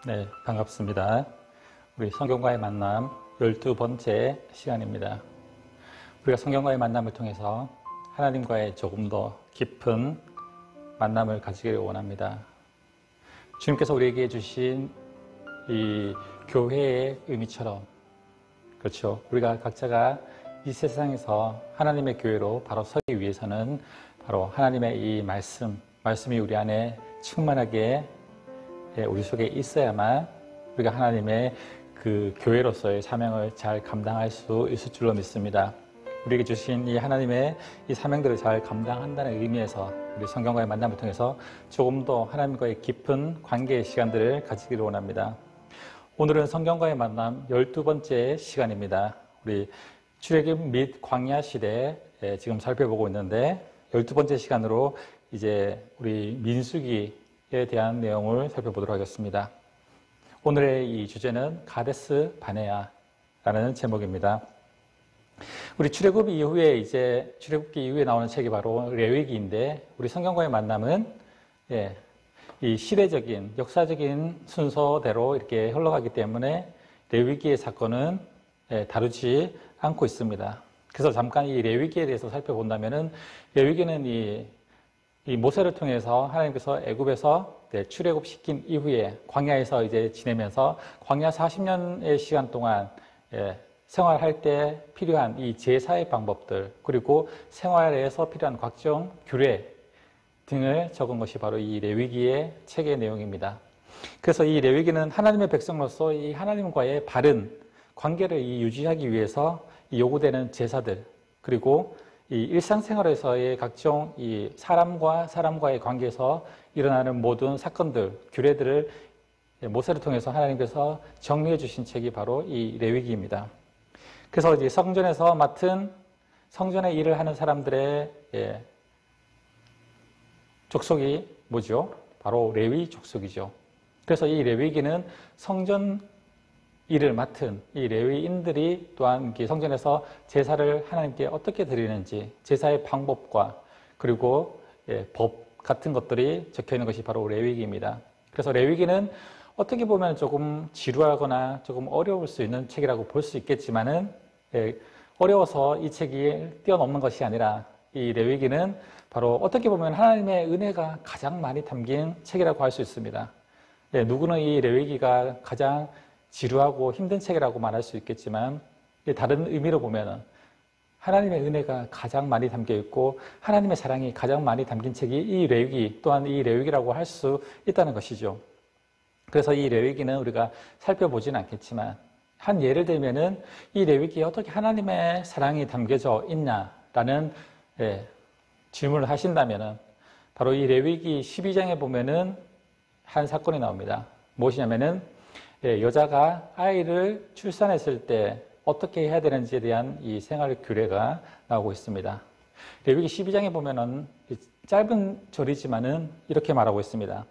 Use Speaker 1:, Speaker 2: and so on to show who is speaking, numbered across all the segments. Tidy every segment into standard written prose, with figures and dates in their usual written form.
Speaker 1: 네, 반갑습니다. 우리 성경과의 만남 12번째 시간입니다. 우리가 성경과의 만남을 통해서 하나님과의 조금 더 깊은 만남을 가지기를 원합니다. 주님께서 우리에게 주신 이 교회의 의미처럼, 그렇죠. 우리가 각자가 이 세상에서 하나님의 교회로 바로 서기 위해서는 바로 하나님의 이 말씀이 우리 안에 충만하게 우리 속에 있어야만 우리가 하나님의 그 교회로서의 사명을 잘 감당할 수 있을 줄로 믿습니다. 우리에게 주신 이 하나님의 이 사명들을 잘 감당한다는 의미에서 우리 성경과의 만남을 통해서 조금 더 하나님과의 깊은 관계의 시간들을 가지기를 원합니다. 오늘은 성경과의 만남 12번째 시간입니다. 우리 출애굽 및 광야 시대 지금 살펴보고 있는데 12번째 시간으로 이제 우리 민수기에 대한 내용을 살펴보도록 하겠습니다. 오늘의 이 주제는 가데스 바네아라는 제목입니다. 우리 출애굽기 이후에 나오는 책이 바로 레위기인데 우리 성경과의 만남은 이 시대적인 역사적인 순서대로 이렇게 흘러가기 때문에 레위기의 사건은 다루지 않고 있습니다. 그래서 잠깐 이 레위기에 대해서 살펴본다면은 레위기는 이 모세를 통해서 하나님께서 애굽에서 출애굽시킨 이후에 광야에서 이제 지내면서 광야 40년의 시간 동안 생활할 때 필요한 이 제사의 방법들 그리고 생활에서 필요한 각종 규례 등을 적은 것이 바로 이 레위기의 책의 내용입니다. 그래서 이 레위기는 하나님의 백성으로서 이 하나님과의 바른 관계를 유지하기 위해서 요구되는 제사들 그리고 이 일상생활에서의 각종 이 사람과의 관계에서 일어나는 모든 사건들, 규례들을 모세를 통해서 하나님께서 정리해 주신 책이 바로 이 레위기입니다. 그래서 이제 성전에서 맡은 성전의 일을 하는 사람들의 족속이 뭐죠? 바로 레위 족속이죠. 그래서 이 레위기는 성전 일을 맡은 이 레위인들이 또한 성전에서 제사를 하나님께 어떻게 드리는지 제사의 방법과 그리고 법 같은 것들이 적혀 있는 것이 바로 레위기입니다. 그래서 레위기는 어떻게 보면 조금 지루하거나 조금 어려울 수 있는 책이라고 볼 수 있겠지만은 어려워서 이 책이 뛰어넘는 것이 아니라 이 레위기는 바로 어떻게 보면 하나님의 은혜가 가장 많이 담긴 책이라고 할 수 있습니다. 누구는 이 레위기가 가장 지루하고 힘든 책이라고 말할 수 있겠지만 다른 의미로 보면은 하나님의 은혜가 가장 많이 담겨 있고 하나님의 사랑이 가장 많이 담긴 책이 이 레위기 또한 이 레위기라고 할 수 있다는 것이죠. 그래서 이 레위기는 우리가 살펴보지는 않겠지만 한 예를 들면은 이 레위기에 어떻게 하나님의 사랑이 담겨져 있냐라는 질문을 하신다면은 바로 이 레위기 12장에 보면은 한 사건이 나옵니다. 무엇이냐면은 여자가 아이를 출산했을 때 어떻게 해야 되는지에 대한 이 생활 규례가 나오고 있습니다. 레위기 12장에 보면은 짧은 절이지만은 이렇게 말하고 있습니다.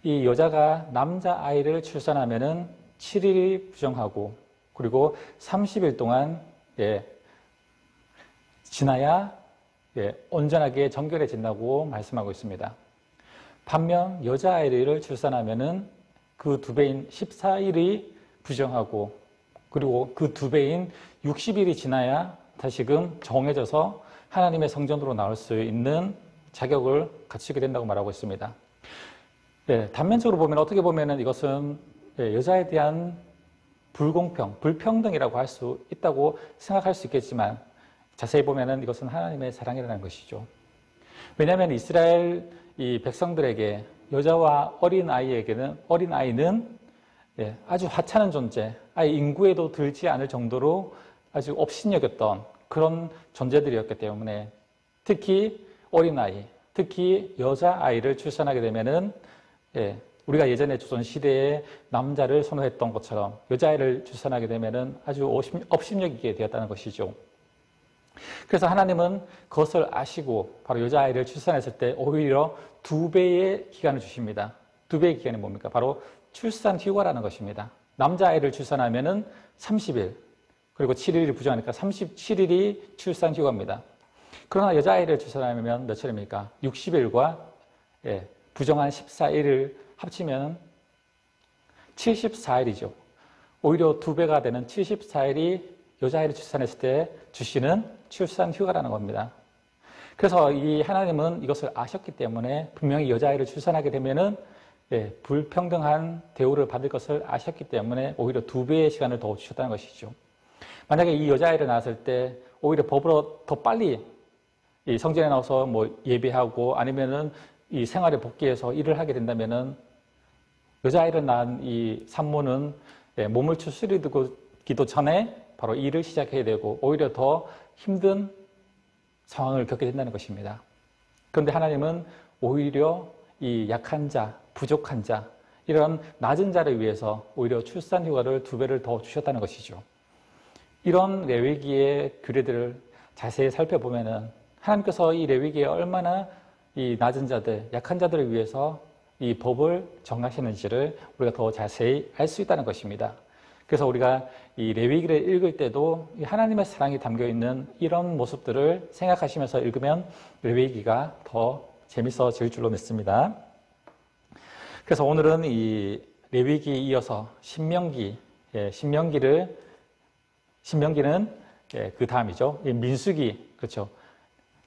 Speaker 1: 이 여자가 남자 아이를 출산하면은 7일이 부정하고 그리고 30일 동안 지나야 온전하게 정결해진다고 말씀하고 있습니다. 반면 여자아이를 출산하면은 그 2배인 14일이 부정하고 그리고 그 2배인 60일이 지나야 다시금 정해져서 하나님의 성전으로 나올 수 있는 자격을 갖추게 된다고 말하고 있습니다. 단면적으로 보면 어떻게 보면 이것은 여자에 대한 불평등이라고 할 수 있다고 생각할 수 있겠지만 자세히 보면 이것은 하나님의 사랑이라는 것이죠. 왜냐하면 이스라엘 이 백성들에게 여자와 어린아이는 아주 하찮은 존재, 아예 인구에도 들지 않을 정도로 아주 업신여겼던 그런 존재들이었기 때문에 특히 어린아이, 특히 여자아이를 출산하게 되면은 우리가 예전에 조선시대에 남자를 선호했던 것처럼 여자아이를 출산하게 되면은 아주 업신여기게 되었다는 것이죠. 그래서 하나님은 그것을 아시고 바로 여자아이를 출산했을 때 오히려 2배의 기간을 주십니다. 2배의 기간이 뭡니까? 바로 출산 휴가라는 것입니다. 남자아이를 출산하면은 30일, 그리고 7일이 부정하니까 37일이 출산 휴가입니다. 그러나 여자아이를 출산하면 며칠입니까? 60일과 부정한 14일을 합치면 74일이죠. 오히려 2배가 되는 74일이 여자아이를 출산했을 때 주시는 출산 휴가라는 겁니다. 그래서 이 하나님은 이것을 아셨기 때문에 분명히 여자아이를 출산하게 되면은 불평등한 대우를 받을 것을 아셨기 때문에 오히려 2배의 시간을 더 주셨다는 것이죠. 만약에 이 여자아이를 낳았을 때 오히려 법으로 더 빨리 이 성전에 나와서 뭐 예배하고 아니면은 이 생활에 복귀해서 일을 하게 된다면은 여자아이를 낳은 이 산모는 몸을 추스리기도 전에 바로 일을 시작해야 되고 오히려 더 힘든 상황을 겪게 된다는 것입니다. 그런데 하나님은 오히려 이 약한 자, 부족한 자, 이런 낮은 자를 위해서 오히려 출산 휴가를 2배를 더 주셨다는 것이죠. 이런 레위기의 규례들을 자세히 살펴보면은 하나님께서 이 레위기에 얼마나 이 낮은 자들, 약한 자들을 위해서 이 법을 정하시는지를 우리가 더 자세히 알 수 있다는 것입니다. 그래서 우리가 이 레위기를 읽을 때도 하나님의 사랑이 담겨 있는 이런 모습들을 생각하시면서 읽으면 레위기가 더 재밌어질 줄로 믿습니다. 그래서 오늘은 이 레위기에 이어서 신명기, 신명기는 그 다음이죠. 민수기, 그렇죠.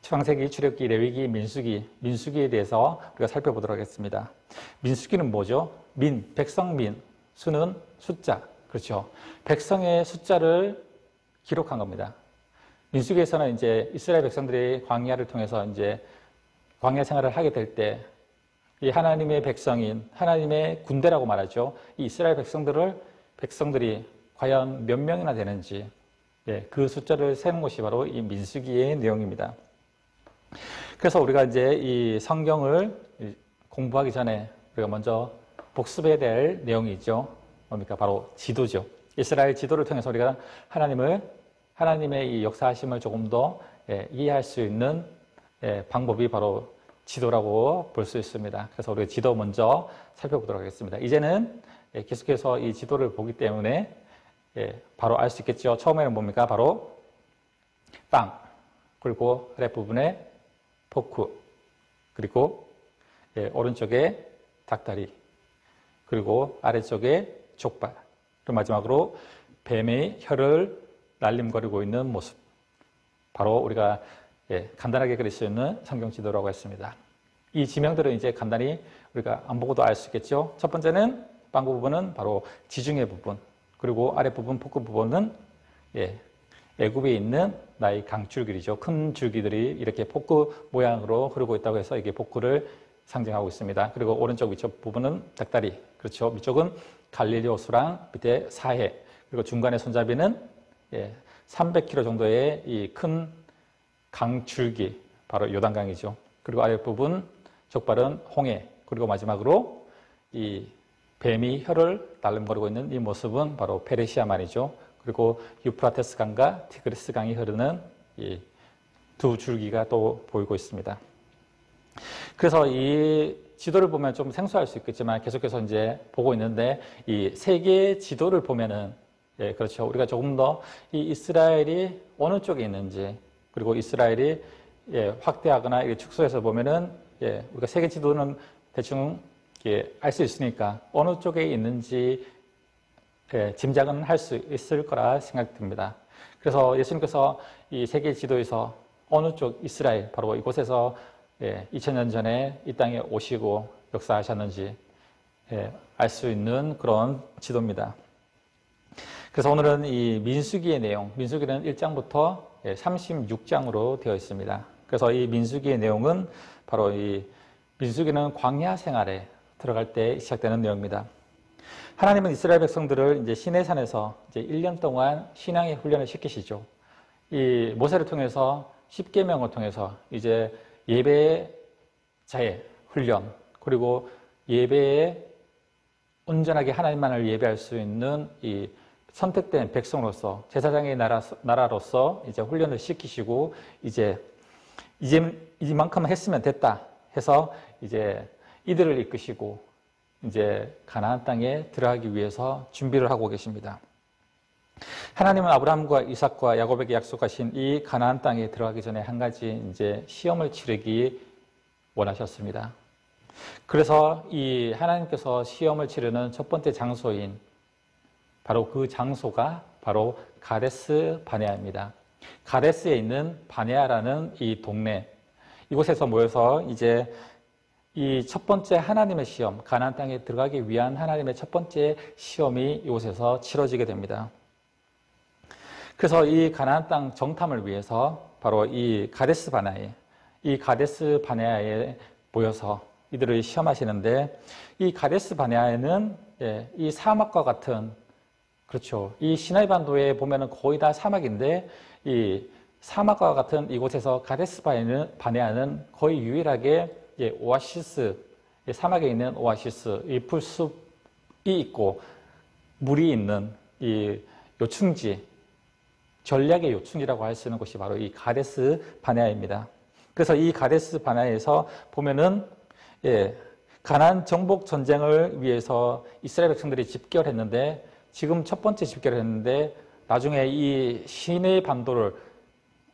Speaker 1: 창세기, 출애굽기, 레위기, 민수기에 대해서 우리가 살펴보도록 하겠습니다. 민수기는 뭐죠? 백성민, 수는 숫자, 그렇죠. 백성의 숫자를 기록한 겁니다. 민수기에서는 이제 이스라엘 백성들이 광야를 통해서 이제 광야 생활을 하게 될 때 이 하나님의 백성인 하나님의 군대라고 말하죠. 이 이스라엘 백성들이 과연 몇 명이나 되는지 그 숫자를 세는 것이 바로 이 민수기의 내용입니다. 그래서 우리가 이제 이 성경을 공부하기 전에 우리가 먼저 복습해야 될 내용이 있죠. 뭡니까? 바로 지도죠. 이스라엘 지도를 통해서 우리가 하나님의 이 역사하심을 조금 더 이해할 수 있는 방법이 바로 지도라고 볼 수 있습니다. 그래서 우리가 지도 먼저 살펴보도록 하겠습니다. 이제는 계속해서 이 지도를 보기 때문에 바로 알 수 있겠죠. 처음에는 뭡니까? 바로 땅, 그리고 아랫부분에 포크, 그리고 오른쪽에 닭다리, 그리고 아래쪽에 족발, 그리고 마지막으로 뱀의 혀를 날림거리고 있는 모습. 바로 우리가 간단하게 그릴 수 있는 성경 지도라고 했습니다. 이 지명들은 이제 간단히 우리가 안 보고도 알 수 있겠죠. 첫 번째는 빵 부분은 바로 지중해 부분, 그리고 아랫부분 포크 부분은 애굽에 있는 나의 강줄기죠. 큰 줄기들이 이렇게 포크 모양으로 흐르고 있다고 해서 이게 포크를 상징하고 있습니다. 그리고 오른쪽 위쪽 부분은 닭다리, 그렇죠. 위쪽은 갈릴리 호수랑 밑에 사해, 그리고 중간에 손잡이는 300km 정도의 이 큰 강줄기, 바로 요단강이죠. 그리고 아랫부분 족발은 홍해, 그리고 마지막으로 이 뱀이 혀를 날름거리고 있는 이 모습은 바로 페르시아만이죠. 그리고 유프라테스 강과 티그리스 강이 흐르는 이 두 줄기가 또 보이고 있습니다. 그래서 이 지도를 보면 좀 생소할 수 있겠지만 계속해서 이제 보고 있는데 이 세계 지도를 보면은 그렇죠. 우리가 조금 더 이 이스라엘이 어느 쪽에 있는지, 그리고 이스라엘이 확대하거나 축소해서 보면은 우리가 세계 지도는 대충 알 수 있으니까 어느 쪽에 있는지 짐작은 할 수 있을 거라 생각됩니다. 그래서 예수님께서 이 세계 지도에서 어느 쪽 이스라엘, 바로 이곳에서 2000년 전에 이 땅에 오시고 역사하셨는지 알 수 있는 그런 지도입니다. 그래서 오늘은 이 민수기의 내용, 민수기는 1장부터 36장으로 되어 있습니다. 그래서 이 민수기의 내용은 바로 이 민수기는 광야 생활에 들어갈 때 시작되는 내용입니다. 하나님은 이스라엘 백성들을 이제 시내산에서 이제 1년 동안 신앙의 훈련을 시키시죠. 이 모세를 통해서 10계명을 통해서 이제 예배자의 훈련, 그리고 예배에 온전하게 하나님만을 예배할 수 있는 이 선택된 백성으로서 제사장의 나라로서 이제 훈련을 시키시고 이제 이만큼 했으면 됐다 해서 이제 이들을 이끄시고 이제 가나안 땅에 들어가기 위해서 준비를 하고 계십니다. 하나님은 아브라함과 이삭과 야곱에게 약속하신 이 가나안 땅에 들어가기 전에 한 가지 이제 시험을 치르기 원하셨습니다. 그래서 이 하나님께서 시험을 치르는 첫 번째 장소인 바로 그 장소가 바로 가데스 바네아입니다. 가데스에 있는 바네아라는 이 동네, 이곳에서 모여서 이제 이 첫 번째 하나님의 시험, 가나안 땅에 들어가기 위한 하나님의 첫 번째 시험이 이곳에서 치러지게 됩니다. 그래서 이 가나안 땅 정탐을 위해서 바로 이 가데스 바네아에 모여서 이들을 시험하시는데, 이 가데스 바네아에는 이 사막과 같은, 그렇죠, 이 시나이 반도에 보면은 거의 다 사막인데, 이 사막과 같은 이곳에서 가데스 바네아는 거의 유일하게 오아시스, 사막에 있는 오아시스, 이 풀숲이 있고 물이 있는 이 요충지, 전략의 요충지라고 할 수 있는 곳이 바로 이 가데스 바네아입니다. 그래서 이 가데스 바네아에서 보면은 가나안 정복 전쟁을 위해서 이스라엘 백성들이 집결을 했는데, 지금 첫 번째 집결을 했는데 나중에 이 시내 반도를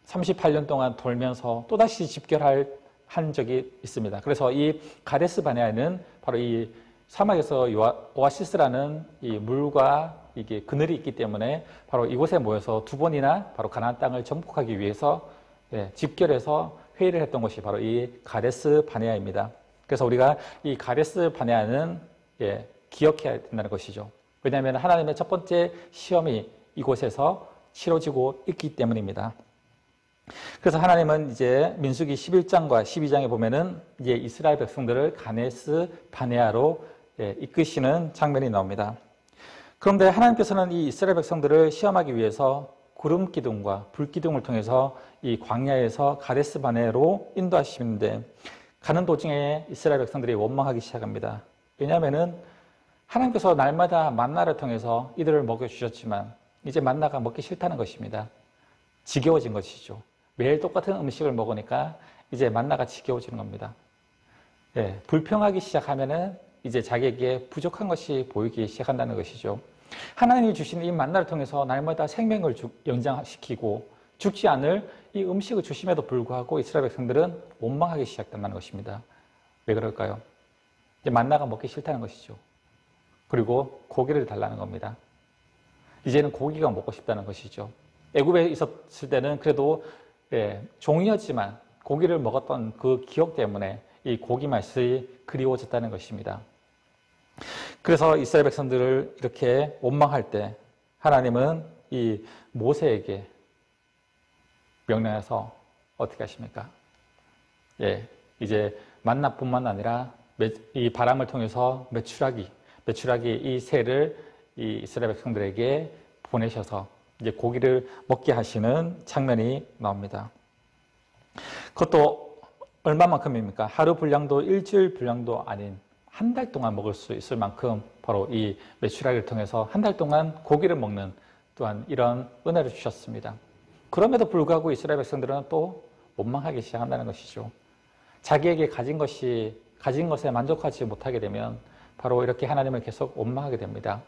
Speaker 1: 38년 동안 돌면서 또다시 한 적이 있습니다. 그래서 이 가데스 바네아는 바로 이 사막에서 오아시스라는 이 물과 이게 그늘이 있기 때문에 바로 이곳에 모여서 두 번이나 바로 가나안 땅을 정복하기 위해서 집결해서 회의를 했던 것이 바로 이 가데스 바네아입니다. 그래서 우리가 이 가데스 바네아는 기억해야 된다는 것이죠. 왜냐하면 하나님의 첫 번째 시험이 이곳에서 치러지고 있기 때문입니다. 그래서 하나님은 이제 민수기 11장과 12장에 보면은 이제 이스라엘 백성들을 가데스 바네아로 이끄시는 장면이 나옵니다. 그런데 하나님께서는 이 이스라엘 백성들을 시험하기 위해서 구름 기둥과 불 기둥을 통해서 이 광야에서 가데스 바네아로 인도하시는데, 가는 도중에 이스라엘 백성들이 원망하기 시작합니다. 왜냐하면은 하나님께서 날마다 만나를 통해서 이들을 먹여주셨지만 이제 만나가 먹기 싫다는 것입니다. 지겨워진 것이죠. 매일 똑같은 음식을 먹으니까 이제 만나가 지겨워지는 겁니다. 불평하기 시작하면은 이제 자기에게 부족한 것이 보이기 시작한다는 것이죠. 하나님이 주신 이 만나를 통해서 날마다 생명을 연장시키고 죽지 않을 이 음식을 주심에도 불구하고 이스라엘 백성들은 원망하기 시작한다는 것입니다. 왜 그럴까요? 이제 만나가 먹기 싫다는 것이죠. 그리고 고기를 달라는 겁니다. 이제는 고기가 먹고 싶다는 것이죠. 애굽에 있었을 때는 그래도 종이었지만 고기를 먹었던 그 기억 때문에 이 고기 맛이 그리워졌다는 것입니다. 그래서 이스라엘 백성들을 이렇게 원망할 때 하나님은 이 모세에게 명령해서 어떻게 하십니까? 이제 만나뿐만 아니라 이 바람을 통해서 메추라기 이 새를 이 이스라엘 백성들에게 보내셔서 이제 고기를 먹게 하시는 장면이 나옵니다. 그것도 얼마만큼입니까? 하루 분량도 일주일 분량도 아닌 한 달 동안 먹을 수 있을 만큼 바로 이 메추라기를 통해서 한 달 동안 고기를 먹는 또한 이런 은혜를 주셨습니다. 그럼에도 불구하고 이스라엘 백성들은 또 원망하기 시작한다는 것이죠. 자기에게 가진 것에 만족하지 못하게 되면 바로 이렇게 하나님을 계속 원망하게 됩니다.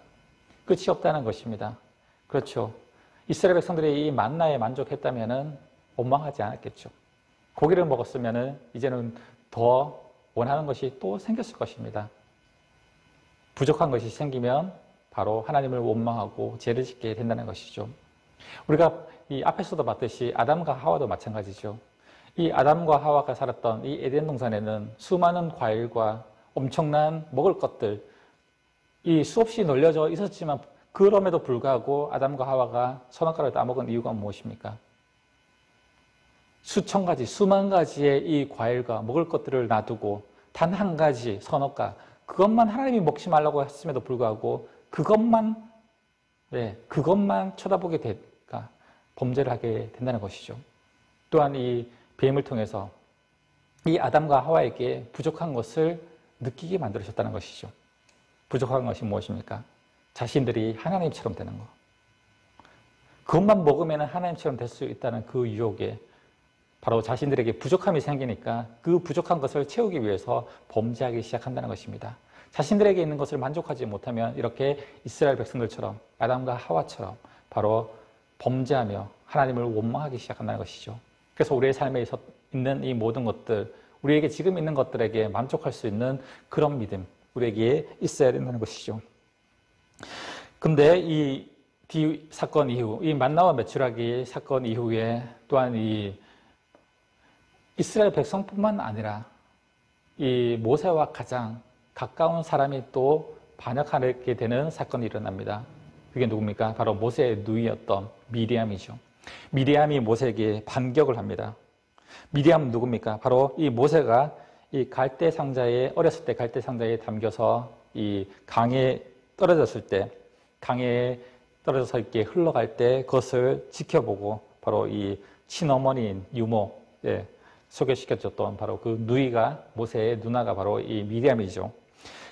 Speaker 1: 끝이 없다는 것입니다. 그렇죠. 이스라엘 백성들이 이 만나에 만족했다면 원망하지 않았겠죠. 고기를 먹었으면 이제는 더 원하는 것이 또 생겼을 것입니다. 부족한 것이 생기면 바로 하나님을 원망하고 죄를 짓게 된다는 것이죠. 우리가 이 앞에서도 봤듯이 아담과 하와도 마찬가지죠. 이 아담과 하와가 살았던 이 에덴 동산에는 수많은 과일과 엄청난 먹을 것들, 이 수없이 널려져 있었지만 그럼에도 불구하고 아담과 하와가 선악과를 따먹은 이유가 무엇입니까? 수천 가지, 수만 가지의 이 과일과 먹을 것들을 놔두고 단 한 가지 선악과, 그것만 하나님이 먹지 말라고 했음에도 불구하고 그것만 쳐다보게 되니까 범죄를 하게 된다는 것이죠. 또한 이 뱀을 통해서 이 아담과 하와에게 부족한 것을 느끼게 만들어졌다는 것이죠. 부족한 것이 무엇입니까? 자신들이 하나님처럼 되는 것. 그것만 먹으면 하나님처럼 될 수 있다는 그 유혹에 바로 자신들에게 부족함이 생기니까 그 부족한 것을 채우기 위해서 범죄하기 시작한다는 것입니다. 자신들에게 있는 것을 만족하지 못하면 이렇게 이스라엘 백성들처럼 아담과 하와처럼 바로 범죄하며 하나님을 원망하기 시작한다는 것이죠. 그래서 우리의 삶에 있는 이 모든 것들, 우리에게 지금 있는 것들에게 만족할 수 있는 그런 믿음, 우리에게 있어야 된다는 것이죠. 근데 이 D 사건 이후, 이 만나와 메추라기 사건 이후에 또한 이 이스라엘 백성뿐만 아니라 이 모세와 가장 가까운 사람이 또 반역하게 되는 사건이 일어납니다. 그게 누굽니까? 바로 모세의 누이였던 미리암이죠. 미리암이 모세에게 반격을 합니다. 미리암은 누굽니까? 바로 이 모세가 이 갈대 상자에 어렸을 때 갈대 상자에 담겨서 이 강에 떨어졌을 때 강에 떨어져서 이렇게 흘러갈 때 그것을 지켜보고 바로 이 친어머니인 유모 소개시켜줬던 바로 그 누이가 모세의 누나가 바로 이 미리암이죠.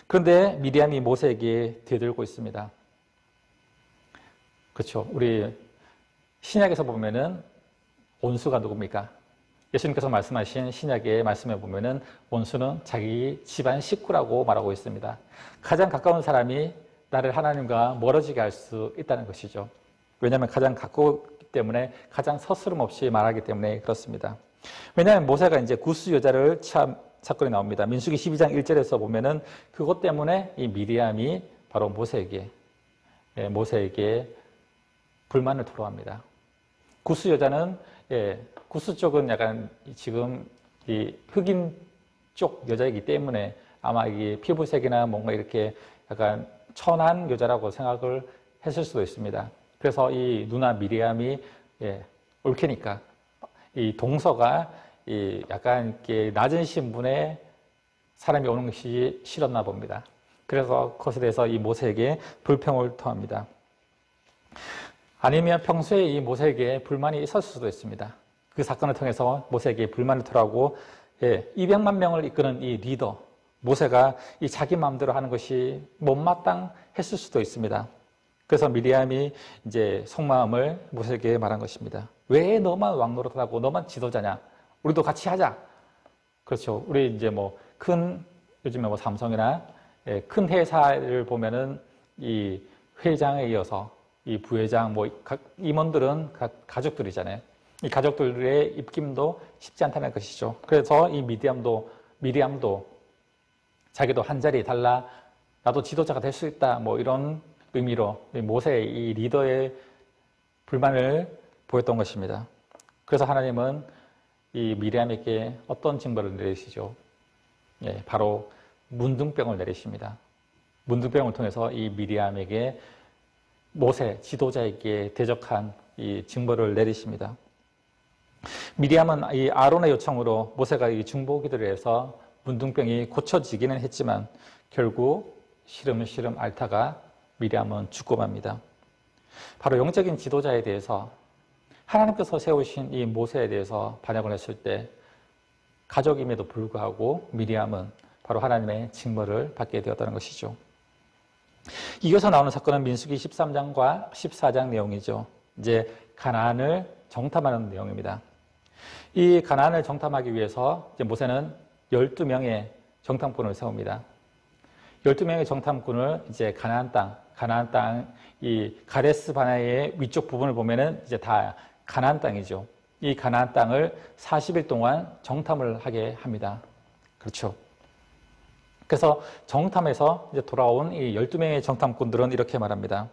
Speaker 1: 그런데 미리암이 모세에게 대들고 있습니다. 그렇죠. 우리 신약에서 보면은 원수가 누굽니까? 예수님께서 말씀하신 신약의 말씀에 보면은 원수는 자기 집안 식구라고 말하고 있습니다. 가장 가까운 사람이 나를 하나님과 멀어지게 할 수 있다는 것이죠. 왜냐하면 가장 가까웠기 때문에 가장 서스름 없이 말하기 때문에 그렇습니다. 왜냐하면 모세가 이제 구스 여자를 취한 사건이 나옵니다. 민수기 12장 1절에서 보면은 그것 때문에 이 미리암이 바로 모세에게 불만을 토로합니다. 구스 여자는 구스 쪽은 약간 지금 이 흑인 쪽 여자이기 때문에 아마 이게 피부색이나 뭔가 이렇게 약간 천한 여자라고 생각을 했을 수도 있습니다. 그래서 이 누나 미리암이 옳게니까 이 동서가 이 약간 이렇게 낮은 신분의 사람이 오는 것이 싫었나 봅니다. 그래서 그것에 대해서 이 모세에게 불평을 토합니다. 아니면 평소에 이 모세에게 불만이 있었을 수도 있습니다. 그 사건을 통해서 모세에게 불만을 토하고 200만 명을 이끄는 이 리더 모세가 이 자기 마음대로 하는 것이 못마땅했을 수도 있습니다. 그래서 미리암이 이제 속마음을 모세에게 말한 것입니다. 왜 너만 왕노릇하고 너만 지도자냐? 우리도 같이 하자. 그렇죠. 우리 이제 요즘에 삼성이나 큰 회사를 보면은 이 회장에 이어서 이 부회장 각 임원들은 각 가족들이잖아요. 이 가족들의 입김도 쉽지 않다는 것이죠. 그래서 이 미리암도 자기도 한 자리 달라 나도 지도자가 될 수 있다 이런 의미로 모세의 이 리더의 불만을 보였던 것입니다. 그래서 하나님은 이 미리암에게 어떤 징벌을 내리시죠? 바로 문둥병을 내리십니다. 문둥병을 통해서 이 미리암에게 모세 지도자에게 대적한 이 징벌을 내리십니다. 미리암은 이 아론의 요청으로 모세가 이 중보 기도를 해서 문둥병이 고쳐지기는 했지만 결국 시름시름 앓다가 미리암은 죽고 맙니다. 바로 영적인 지도자에 대해서 하나님께서 세우신 이 모세에 대해서 반역을 했을 때 가족임에도 불구하고 미리암은 바로 하나님의 징벌을 받게 되었다는 것이죠. 이어서 나오는 사건은 민수기 13장과 14장 내용이죠. 이제 가나안을 정탐하는 내용입니다. 이 가나안을 정탐하기 위해서 이제 모세는 12명의 정탐꾼을 세웁니다. 12명의 정탐꾼을 이제 가나안 땅, 이 가데스 바네의 위쪽 부분을 보면은 이제 다 가나안 땅이죠. 이 가나안 땅을 40일 동안 정탐을 하게 합니다. 그렇죠. 그래서 정탐에서 이제 돌아온 이 12명의 정탐꾼들은 이렇게 말합니다.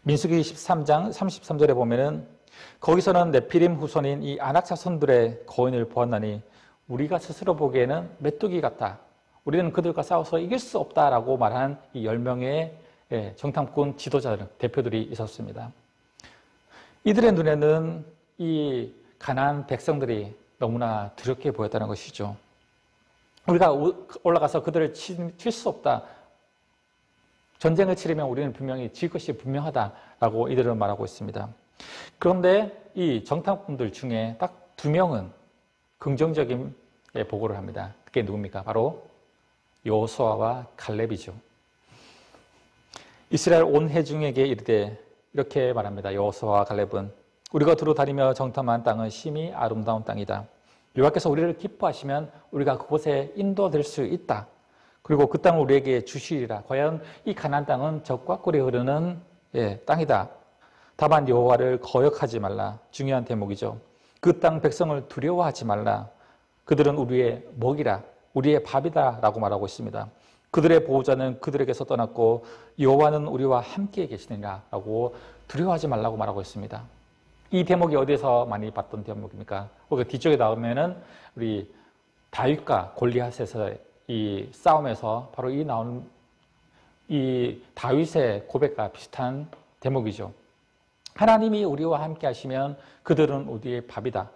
Speaker 1: 민수기 13장 33절에 보면은 거기서는 네피림 후손인 이 아낙 자손들의 거인을 보았나니 우리가 스스로 보기에는 메뚜기 같다. 우리는 그들과 싸워서 이길 수 없다라고 말한 이 10명의 정탐꾼 지도자들, 대표들이 있었습니다. 이들의 눈에는 이 가나안 백성들이 너무나 두렵게 보였다는 것이죠. 우리가 올라가서 그들을 칠 수 없다. 전쟁을 치르면 우리는 분명히 질 것이 분명하다라고 이들은 말하고 있습니다. 그런데 이 정탐꾼들 중에 딱 2명은 긍정적인 보고를 합니다. 그게 누굽니까? 바로 여호수아와 갈렙이죠. 이스라엘 온 회중에게 이르되 이렇게 말합니다. 여호수아와 갈렙은 우리가 두루 다니며 정탐한 땅은 심히 아름다운 땅이다. 여호와께서 우리를 기뻐하시면 우리가 그곳에 인도될 수 있다. 그리고 그 땅을 우리에게 주시리라. 과연 이 가나안 땅은 젖과 꿀이 흐르는 땅이다. 다만 여호와를 거역하지 말라. 중요한 대목이죠. 그 땅 백성을 두려워하지 말라. 그들은 우리의 먹이라, 우리의 밥이다 라고 말하고 있습니다. 그들의 보호자는 그들에게서 떠났고 여호와는 우리와 함께 계시느니라 라고 두려워하지 말라고 말하고 있습니다. 이 대목이 어디에서 많이 봤던 대목입니까? 그 뒤쪽에 나오면은 우리 다윗과 골리앗에서의 이 싸움에서 바로 이 나오는 이 다윗의 고백과 비슷한 대목이죠. 하나님이 우리와 함께 하시면 그들은 우리의 밥이다.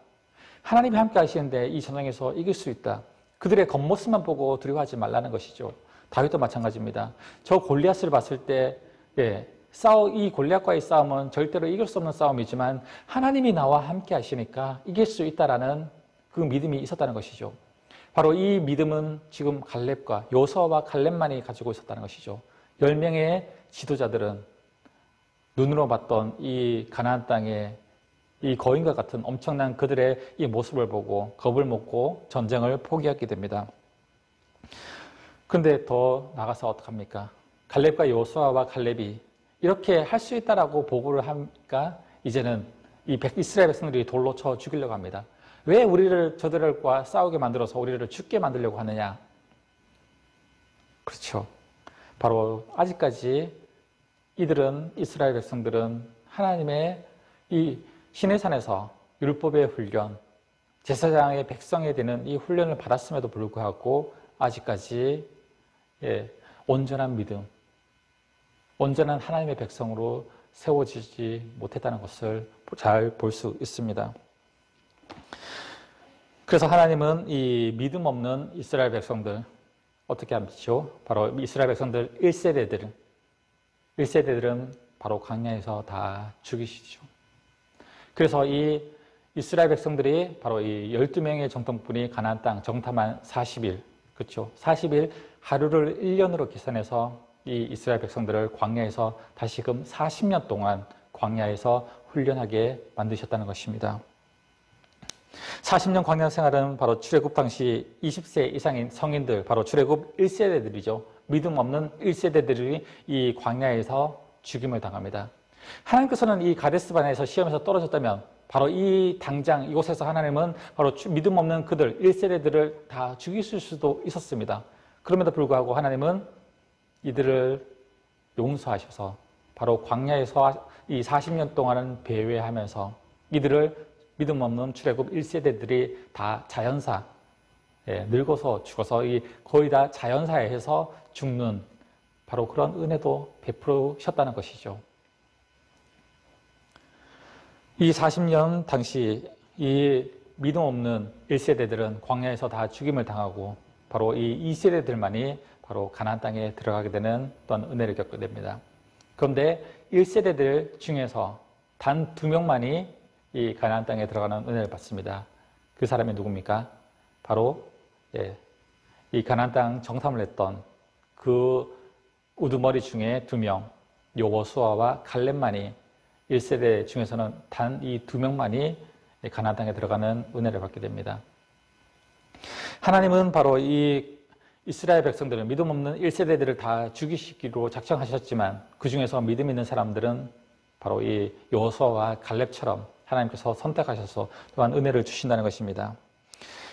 Speaker 1: 하나님이 함께 하시는데 이 전쟁에서 이길 수 있다. 그들의 겉모습만 보고 두려워하지 말라는 것이죠. 다윗도 마찬가지입니다. 저 골리앗을 봤을 때 이 골리앗과의 싸움은 절대로 이길 수 없는 싸움이지만 하나님이 나와 함께 하시니까 이길 수 있다라는 그 믿음이 있었다는 것이죠. 바로 이 믿음은 지금 갈렙과 여호수아와 갈렙만이 가지고 있었다는 것이죠. 10명의 지도자들은 눈으로 봤던 이 가나안 땅의 이 거인과 같은 엄청난 그들의 이 모습을 보고 겁을 먹고 전쟁을 포기하게 됩니다. 그런데 더 나가서 어떡합니까? 갈렙과 여호수아와 갈렙이 이렇게 할 수 있다라고 보고를 하니까 이제는 이 이스라엘 백성들이 돌로 쳐 죽이려고 합니다. 왜 우리를 저들과 싸우게 만들어서 우리를 죽게 만들려고 하느냐? 그렇죠. 바로 아직까지 이스라엘 백성들은 하나님의 이 시내산에서 율법의 훈련, 제사장의 백성에 대한 이 훈련을 받았음에도 불구하고 아직까지 온전한 믿음, 온전한 하나님의 백성으로 세워지지 못했다는 것을 잘 볼 수 있습니다. 그래서 하나님은 이 믿음 없는 이스라엘 백성들 어떻게 하시죠? 바로 이스라엘 백성들 1세대들은 바로 광야에서 다 죽이시죠. 그래서 이 이스라엘 백성들이 바로 이 12명의 정탐꾼이 가나안 땅 정탐한 40일, 그렇죠? 40일 하루를 1년으로 계산해서 이 이스라엘 백성들을 광야에서 다시금 40년 동안 광야에서 훈련하게 만드셨다는 것입니다. 40년 광야 생활은 바로 출애굽 당시 20세 이상인 성인들, 바로 출애굽 1세대들이죠. 믿음 없는 1세대들이 이 광야에서 죽임을 당합니다. 하나님께서는 이 가데스바네에서 시험에서 떨어졌다면 바로 이 당장 이곳에서 하나님은 바로 믿음 없는 그들 1세대들을 다 죽이실 수도 있었습니다. 그럼에도 불구하고 하나님은 이들을 용서하셔서 바로 광야에서 이 40년 동안은 배회하면서 이들을 믿음 없는 출애굽 1세대들이 다 자연사, 늙어서 죽어서 거의 다 자연사에 의해서 죽는 바로 그런 은혜도 베푸셨다는 것이죠. 이 40년 당시 이 믿음 없는 1세대들은 광야에서 다 죽임을 당하고 바로 이 2세대들만이 바로 가나안 땅에 들어가게 되는 또한 은혜를 겪게 됩니다. 그런데 1세대들 중에서 단 2명만이 이 가나안 땅에 들어가는 은혜를 받습니다. 그 사람이 누굽니까? 바로 이 가나안 땅 정탐을 했던 그 우두머리 중에 2명, 여호수아와 갈렙만이 1세대 중에서는 단 이 2명만이 가나안 땅에 들어가는 은혜를 받게 됩니다. 하나님은 바로 이 이스라엘 백성들은 믿음 없는 1세대들을 다 죽이시기로 작정하셨지만 그 중에서 믿음 있는 사람들은 바로 이 여호수아와 갈렙처럼 하나님께서 선택하셔서 또한 은혜를 주신다는 것입니다.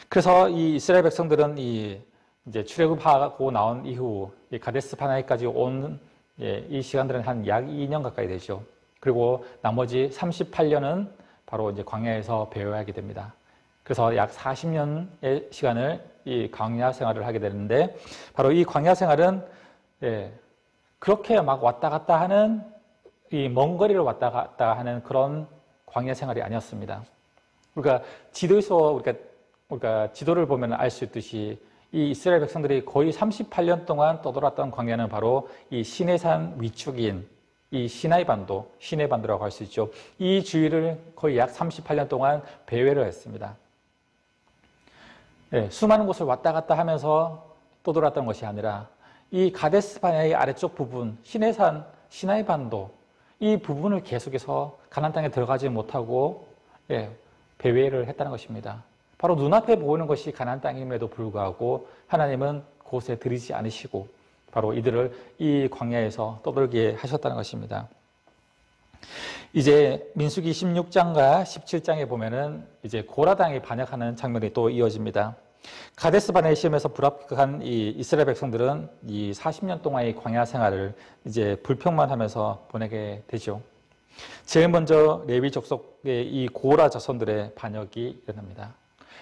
Speaker 1: 그래서 이 이스라엘 백성들은 이제 출애굽하고 나온 이후 이 가데스 바네아까지 온 이 시간들은 한 약 2년 가까이 되죠. 그리고 나머지 38년은 바로 이제 광야에서 배회하게 됩니다. 그래서 약 40년의 시간을 이 광야 생활을 하게 되는데 바로 이 광야 생활은 그렇게 막 왔다 갔다 하는 이 먼 거리를 왔다 갔다 하는 그런 광야 생활이 아니었습니다. 그러니까 지도에서 우리가 지도를 보면 알 수 있듯이 이 이스라엘 백성들이 거의 38년 동안 떠돌았던 광야는 바로 이 시내산 위쪽인 이 시내반도라고 할 수 있죠. 이 주위를 거의 약 38년 동안 배회를 했습니다. 수많은 곳을 왔다 갔다 하면서 떠돌았던 것이 아니라 이 가데스 바네아의 아래쪽 부분, 시내산, 시나이반도 이 부분을 계속해서 가나안 땅에 들어가지 못하고 배회를 했다는 것입니다. 바로 눈앞에 보이는 것이 가나안 땅임에도 불구하고 하나님은 그곳에 들이지 않으시고 바로 이들을 이 광야에서 떠돌게 하셨다는 것입니다. 이제 민수기 16장과 17장에 보면은 이제 고라당이 반역하는 장면이 또 이어집니다. 가데스 바네 시험에서 불합격한 이 이스라엘 백성들은 이 40년 동안의 광야 생활을 이제 불평만 하면서 보내게 되죠. 제일 먼저 레위 족속의 이 고라 자손들의 반역이 일어납니다.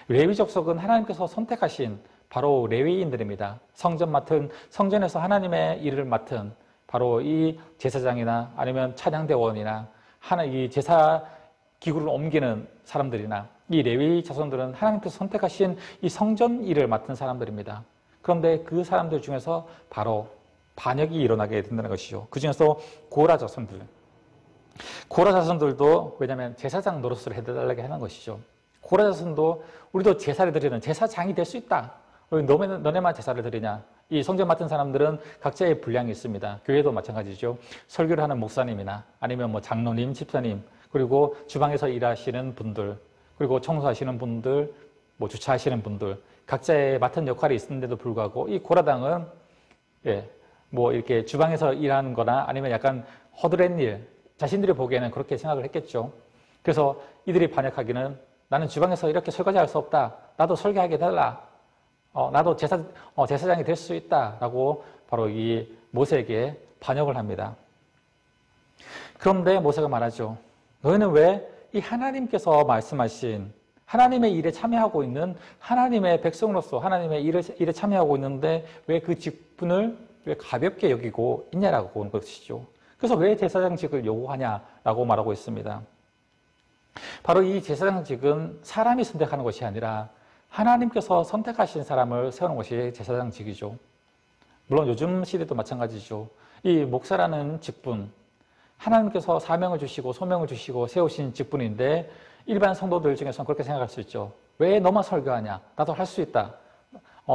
Speaker 1: 레위 족속은 하나님께서 선택하신 바로 레위인들입니다. 성전에서 하나님의 일을 맡은 바로 이 제사장이나 아니면 찬양대원이나 이 제사 기구를 옮기는 사람들이나 이 레위 자손들은 하나님께서 선택하신 이 성전 일을 맡은 사람들입니다. 그런데 그 사람들 중에서 바로 반역이 일어나게 된다는 것이죠. 그 중에서 고라 자손들도 왜냐하면 제사장 노릇을 해달라고 하는 것이죠. 고라 자손도 우리도 제사를 드리는 제사장이 될 수 있다. 너네만 제사를 드리냐. 이 성전 맡은 사람들은 각자의 분량이 있습니다. 교회도 마찬가지죠. 설교를 하는 목사님이나 아니면 뭐 장로님, 집사님, 그리고 주방에서 일하시는 분들, 그리고 청소하시는 분들, 뭐 주차하시는 분들, 각자의 맡은 역할이 있는데도 불구하고 이 고라당은 뭐 이렇게 주방에서 일하는 거나 아니면 약간 허드렛 일, 자신들이 보기에는 그렇게 생각을 했겠죠. 그래서 이들이 반역하기는 나는 주방에서 이렇게 설거지할 수 없다. 나도 설계하게 해달라. 나도 제사장이 될 수 있다라고 바로 이 모세에게 반역을 합니다. 그런데 모세가 말하죠. 너희는 왜 이 하나님께서 말씀하신 하나님의 일에 참여하고 있는 하나님의 백성으로서 하나님의 일에 참여하고 있는데 왜 그 직분을 왜 가볍게 여기고 있냐라고 보는 것이죠. 그래서 왜 제사장직을 요구하냐라고 말하고 있습니다. 바로 이 제사장직은 사람이 선택하는 것이 아니라 하나님께서 선택하신 사람을 세우는 것이 제사장직이죠. 물론 요즘 시대도 마찬가지죠. 이 목사라는 직분, 하나님께서 사명을 주시고 소명을 주시고 세우신 직분인데 일반 성도들 중에서는 그렇게 생각할 수 있죠. 왜 너만 설교하냐? 나도 할 수 있다.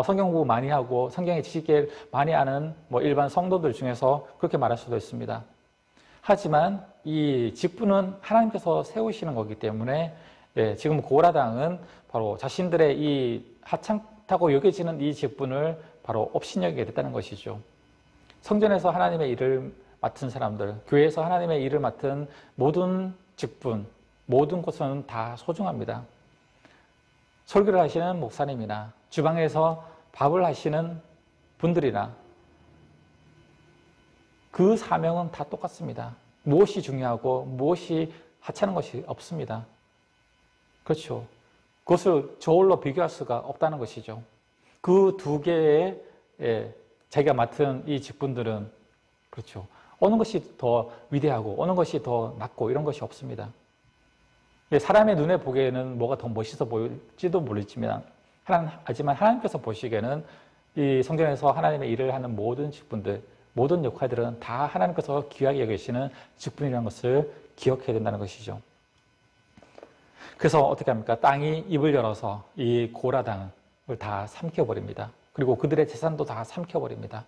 Speaker 1: 성경 공부 많이 하고 성경의 지식을 많이 아는 뭐 일반 성도들 중에서 그렇게 말할 수도 있습니다. 하지만 이 직분은 하나님께서 세우시는 거기 때문에 지금 고라당은 바로 자신들의 이 하찮다고 여겨지는 이 직분을 바로 업신여기게 됐다는 것이죠. 성전에서 하나님의 일을 맡은 사람들, 교회에서 하나님의 일을 맡은 모든 직분, 모든 곳은 다 소중합니다. 설교를 하시는 목사님이나 주방에서 밥을 하시는 분들이나 그 사명은 다 똑같습니다. 무엇이 중요하고 무엇이 하찮은 것이 없습니다. 그렇죠. 그것을 저울로 비교할 수가 없다는 것이죠. 그 두 개의 자기가 맡은 이 직분들은 그렇죠. 어느 것이 더 위대하고 어느 것이 더 낫고 이런 것이 없습니다. 사람의 눈에 보기에는 뭐가 더 멋있어 보일지도 모르지만 하지만 하나님께서 보시기에는 이 성전에서 하나님의 일을 하는 모든 직분들, 모든 역할들은 다 하나님께서 귀하게 여기시는 직분이라는 것을 기억해야 된다는 것이죠. 그래서 어떻게 합니까? 땅이 입을 열어서 이 고라당을 다 삼켜버립니다. 그리고 그들의 재산도 다 삼켜버립니다.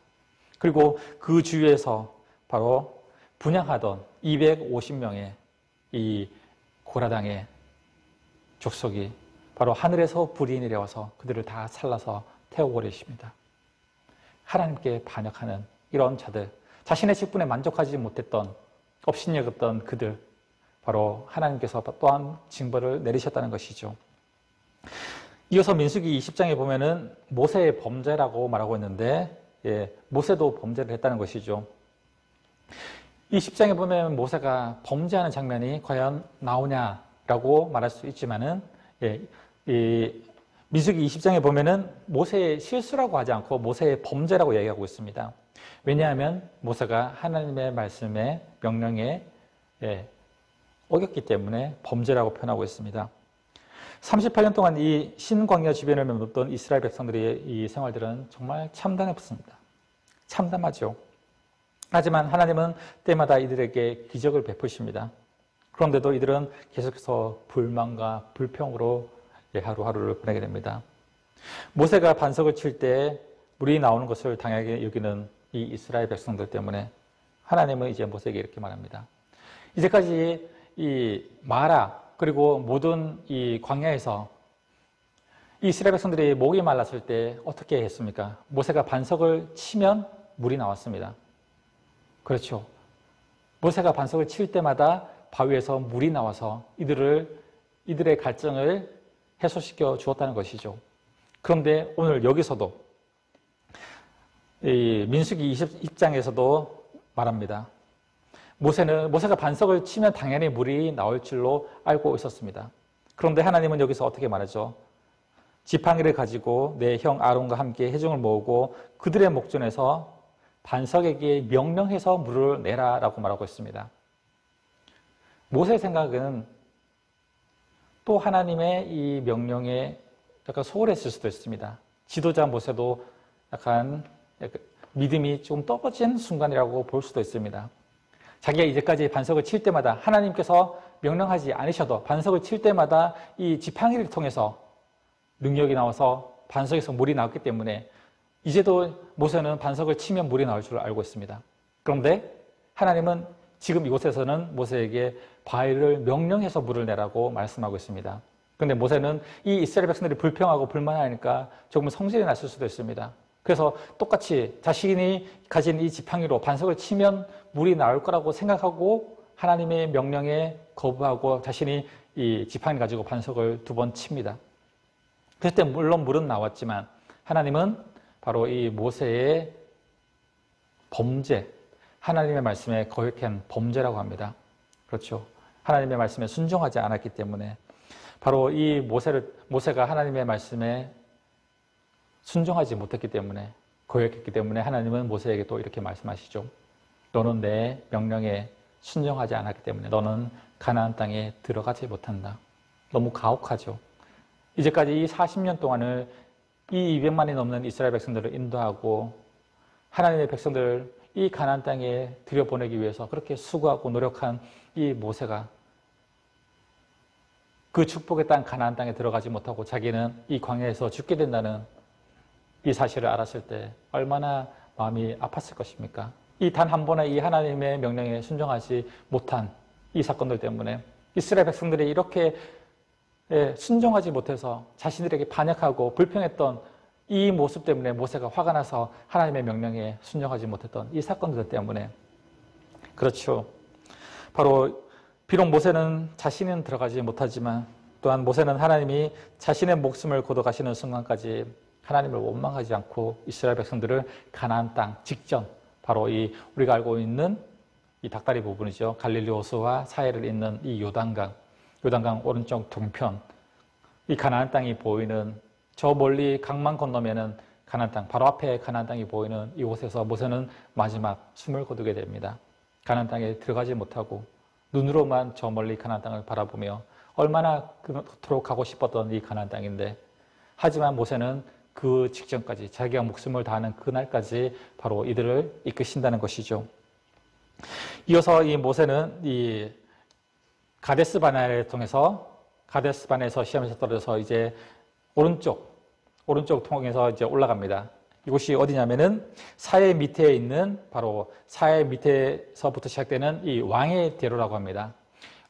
Speaker 1: 그리고 그 주위에서 바로 분양하던 250명의 이 고라당의 족속이 바로 하늘에서 불이 내려와서 그들을 다 살라서 태워버리십니다. 하나님께 반역하는 이런 자들, 자신의 직분에 만족하지 못했던, 업신여겼던 그들, 바로 하나님께서 또한 징벌을 내리셨다는 것이죠. 이어서 민수기 20장에 보면은 모세의 범죄라고 말하고 있는데, 모세도 범죄를 했다는 것이죠. 이 10장에 보면 모세가 범죄하는 장면이 과연 나오냐라고 말할 수 있지만은, 이 민수기 20장에 보면은 모세의 실수라고 하지 않고 모세의 범죄라고 얘기하고 있습니다. 왜냐하면 모세가 하나님의 말씀에 명령에 어겼기 때문에 범죄라고 표현하고 있습니다. 38년 동안 이 신광야 주변을 머물렀던 이스라엘 백성들의 이 생활들은 정말 참담했습니다. 참담하죠. 하지만 하나님은 때마다 이들에게 기적을 베푸십니다. 그런데도 이들은 계속해서 불만과 불평으로 하루하루를 보내게 됩니다. 모세가 반석을 칠 때 물이 나오는 것을 당연하게 여기는 이 이스라엘 백성들 때문에 하나님은 이제 모세에게 이렇게 말합니다. 이제까지 이 마라 그리고 모든 이 광야에서 이스라엘 백성들이 목이 말랐을 때 어떻게 했습니까? 모세가 반석을 치면 물이 나왔습니다. 그렇죠. 모세가 반석을 칠 때마다 바위에서 물이 나와서 이들의 갈증을 해소시켜 주었다는 것이죠. 그런데 오늘 여기서도 이 민수기 20장에서도 말합니다. 모세가 반석을 치면 당연히 물이 나올 줄로 알고 있었습니다. 그런데 하나님은 여기서 어떻게 말하죠? 지팡이를 가지고 내 형 아론과 함께 회중을 모으고 그들의 목전에서 반석에게 명령해서 물을 내라라고 말하고 있습니다. 모세의 생각은 또 하나님의 이 명령에 약간 소홀했을 수도 있습니다. 지도자 모세도 약간 믿음이 좀 떨어진 순간이라고 볼 수도 있습니다. 자기가 이제까지 반석을 칠 때마다 하나님께서 명령하지 않으셔도 반석을 칠 때마다 이 지팡이를 통해서 능력이 나와서 반석에서 물이 나왔기 때문에 이제도 모세는 반석을 치면 물이 나올 줄 알고 있습니다. 그런데 하나님은 지금 이곳에서는 모세에게 바위를 명령해서 물을 내라고 말씀하고 있습니다. 그런데 모세는 이 이스라엘 백성들이 불평하고 불만하니까 조금 성질이 났을 수도 있습니다. 그래서 똑같이 자신이 가진 이 지팡이로 반석을 치면 물이 나올 거라고 생각하고 하나님의 명령에 거부하고 자신이 이 지팡이를 가지고 반석을 2번 칩니다. 그럴 때 물론 물은 나왔지만 하나님은 바로 이 모세의 범죄, 하나님의 말씀에 거역한 범죄라고 합니다. 그렇죠. 하나님의 말씀에 순종하지 않았기 때문에 바로 이 모세가 하나님의 말씀에 순종하지 못했기 때문에 거역했기 때문에 하나님은 모세에게 또 이렇게 말씀하시죠. 너는 내 명령에 순종하지 않았기 때문에 너는 가나안 땅에 들어가지 못한다. 너무 가혹하죠. 이제까지 이 40년 동안을 이 200만이 넘는 이스라엘 백성들을 인도하고 하나님의 백성들을 이 가나안 땅에 들여보내기 위해서 그렇게 수고하고 노력한 이 모세가 그 축복의 땅 가나안 땅에 들어가지 못하고 자기는 이 광야에서 죽게 된다는 이 사실을 알았을 때 얼마나 마음이 아팠을 것입니까? 이 단 한 번의 이 하나님의 명령에 순종하지 못한 이 사건들 때문에 이스라엘 백성들이 이렇게 순종하지 못해서 자신들에게 반역하고 불평했던 이 모습 때문에 모세가 화가 나서 하나님의 명령에 순종하지 못했던 이 사건들 때문에 그렇죠. 바로 비록 모세는 자신은 들어가지 못하지만 또한 모세는 하나님이 자신의 목숨을 거둬가시는 순간까지 하나님을 원망하지 않고 이스라엘 백성들을 가나안 땅 직전 바로 이 우리가 알고 있는 이 닭다리 부분이죠. 갈릴리 호수와 사해를 잇는 이 요단강 오른쪽 동편 이 가나안 땅이 보이는 저 멀리 강만 건너면은 가나안 땅 바로 앞에 가나안 땅이 보이는 이곳에서 모세는 마지막 숨을 거두게 됩니다. 가나안 땅에 들어가지 못하고 눈으로만 저 멀리 가나안 땅을 바라보며 얼마나 그토록 가고 싶었던 이 가나안 땅인데 하지만 모세는 그 직전까지 자기가 목숨을 다하는 그날까지 바로 이들을 이끄신다는 것이죠. 이어서 이 모세는 이 가데스 바네아를 통해서 가데스 바네에서 시험에서 떨어져서 이제 오른쪽 통해서 이제 올라갑니다. 이곳이 어디냐면은 사해 밑에 있는 바로 사해 밑에서부터 시작되는 이 왕의 대로라고 합니다.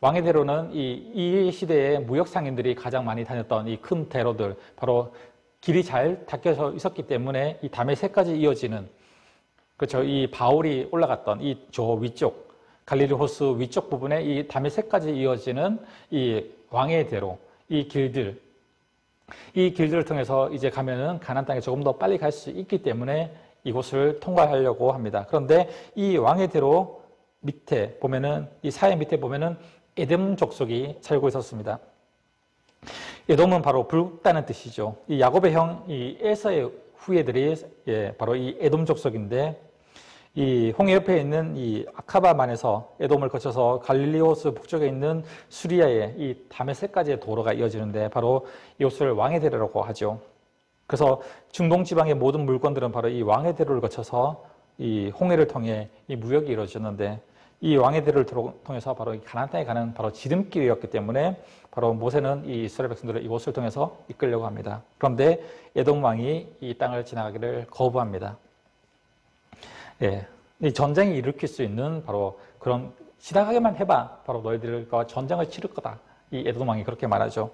Speaker 1: 왕의 대로는 이 시대에 무역 상인들이 가장 많이 다녔던 이 큰 대로들 바로 길이 잘 닦여져 있었기 때문에 이 다메섹까지 이어지는 그렇죠. 이 바울이 올라갔던 이 저 위쪽 갈릴리 호수 위쪽 부분에 이 다메섹까지 이어지는 이 왕의 대로 이 길들을 통해서 이제 가면은 가나안 땅에 조금 더 빨리 갈 수 있기 때문에 이곳을 통과하려고 합니다. 그런데 이 왕의 대로 밑에 보면은 이 사해 밑에 보면은 에돔 족속이 살고 있었습니다. 에돔은 바로 붉다는 뜻이죠. 이 야곱의 형 이 에서의 후예들이 바로 이 에돔 족속인데 이 홍해 옆에 있는 이 아카바만에서 에돔을 거쳐서 갈릴리 호수 북쪽에 있는 수리아의 이 다메섹까지의 도로가 이어지는데 바로 이곳을 왕의 대로라고 하죠. 그래서 중동 지방의 모든 물건들은 바로 이 왕의 대로를 거쳐서 이 홍해를 통해 이 무역이 이루어졌는데 이 왕의 대로를 통해서 바로 이 가나안 땅에 가는 바로 지름길이었기 때문에 바로 모세는 이 이스라엘 백성들을 이곳을 통해서 이끌려고 합니다. 그런데 에돔 왕이 이 땅을 지나가기를 거부합니다. 예, 이 전쟁이 일으킬 수 있는 바로 그런 지나가기만 해봐 바로 너희들과 전쟁을 치를 거다. 이 에돔 왕이 그렇게 말하죠.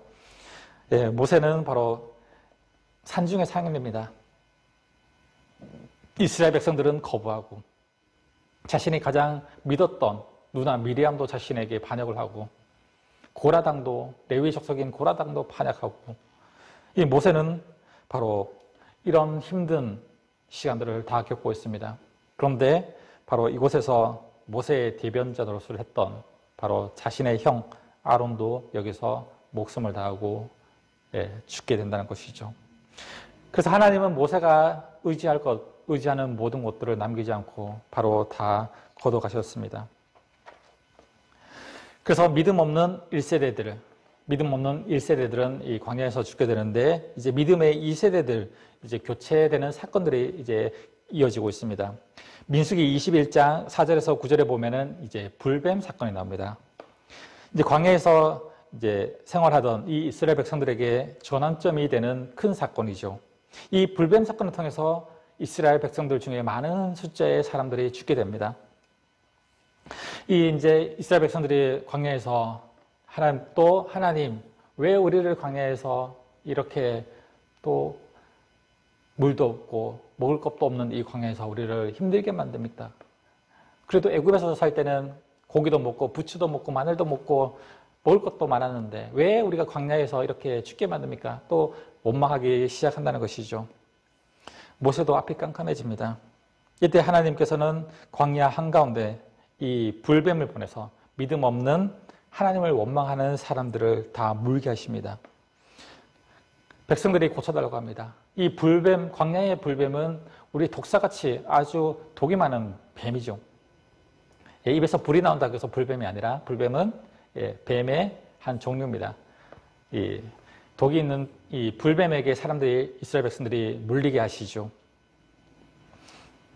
Speaker 1: 예, 모세는 바로 산중에 상륙됩니다. 이스라엘 백성들은 거부하고 자신이 가장 믿었던 누나 미리암도 자신에게 반역을 하고 고라당도 레위 족속인 고라당도 반역하고 이 모세는 바로 이런 힘든 시간들을 다 겪고 있습니다. 그런데 바로 이곳에서 모세의 대변자 노릇을 했던 바로 자신의 형 아론도 여기서 목숨을 다하고 죽게 된다는 것이죠. 그래서 하나님은 모세가 의지하는 모든 것들을 남기지 않고 바로 다 걷어가셨습니다. 그래서 믿음 없는 1세대들은 이 광야에서 죽게 되는데, 이제 믿음의 2세대들, 이제 교체되는 사건들이 이제 이어지고 있습니다. 민수기 21장 4절에서 9절에 보면은 이제 불뱀 사건이 나옵니다. 이제 광야에서 이제 생활하던 이 이스라엘 백성들에게 전환점이 되는 큰 사건이죠. 이 불뱀 사건을 통해서 이스라엘 백성들 중에 많은 숫자의 사람들이 죽게 됩니다. 이 이제 이스라엘 백성들이 광야에서 하나님 왜 우리를 광야에서 이렇게 또 물도 없고 먹을 것도 없는 이 광야에서 우리를 힘들게 만듭니까? 그래도 애굽에서 살 때는 고기도 먹고 부추도 먹고 마늘도 먹고 먹을 것도 많았는데 왜 우리가 광야에서 이렇게 죽게 만듭니까? 또 원망하기 시작한다는 것이죠. 모세도 앞이 깜깜해집니다. 이때 하나님께서는 광야 한가운데 이 불뱀을 보내서 믿음 없는 하나님을 원망하는 사람들을 다 물게 하십니다. 백성들이 고쳐달라고 합니다. 이 불뱀, 광야의 불뱀은 우리 독사같이 아주 독이 많은 뱀이죠. 입에서 불이 나온다고 해서 불뱀이 아니라 불뱀은 뱀의 한 종류입니다. 이 독이 있는 이 불뱀에게 이스라엘 백성들이 물리게 하시죠.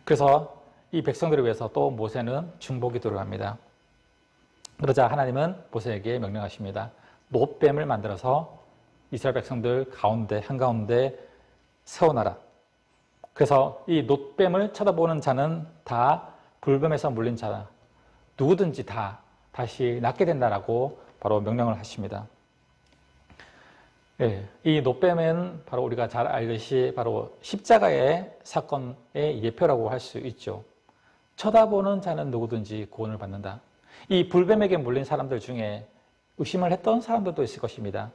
Speaker 1: 그래서 이 백성들을 위해서 또 모세는 중보기 들어갑니다. 그러자 하나님은 모세에게 명령하십니다. 놋뱀을 만들어서 이스라엘 백성들 한가운데 세워놔라. 그래서 이 놋뱀을 쳐다보는 자는 다 불뱀에서 물린 자라. 누구든지 다 다시 낫게 된다라고 바로 명령을 하십니다. 이 놋뱀은 바로 우리가 잘 알듯이 바로 십자가의 사건의 예표라고 할 수 있죠. 쳐다보는 자는 누구든지 구원을 받는다. 이 불뱀에게 물린 사람들 중에 의심을 했던 사람들도 있을 것입니다.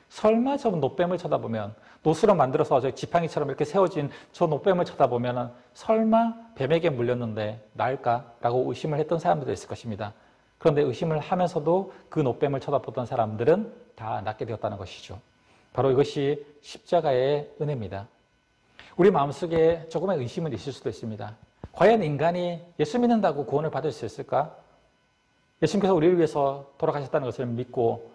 Speaker 1: 설마 저 놋뱀을 쳐다보면, 놋으로 만들어서 저 지팡이처럼 이렇게 세워진 저 놋뱀을 쳐다보면 설마 뱀에게 물렸는데 나을까라고 의심을 했던 사람들도 있을 것입니다. 그런데 의심을 하면서도 그 놋뱀을 쳐다보던 사람들은 다 낫게 되었다는 것이죠. 바로 이것이 십자가의 은혜입니다. 우리 마음속에 조금의 의심은 있을 수도 있습니다. 과연 인간이 예수 믿는다고 구원을 받을 수 있을까? 예수님께서 우리를 위해서 돌아가셨다는 것을 믿고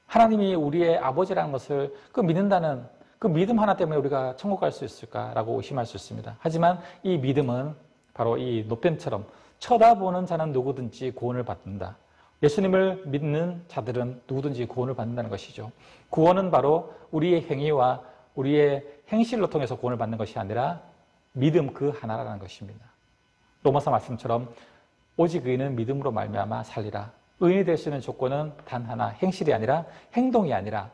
Speaker 1: 하나님이 우리의 아버지라는 것을 믿는다는 그 믿음 하나 때문에 우리가 천국 갈 수 있을까라고 의심할 수 있습니다. 하지만 이 믿음은 바로 이 놋뱀처럼 쳐다보는 자는 누구든지 구원을 받는다. 예수님을 믿는 자들은 누구든지 구원을 받는다는 것이죠. 구원은 바로 우리의 행위와 우리의 행실로 통해서 구원을 받는 것이 아니라 믿음 그 하나라는 것입니다. 로마서 말씀처럼 오직 의인은 믿음으로 말미암아 살리라. 의인이 될 수 있는 조건은 단 하나, 행실이 아니라 행동이 아니라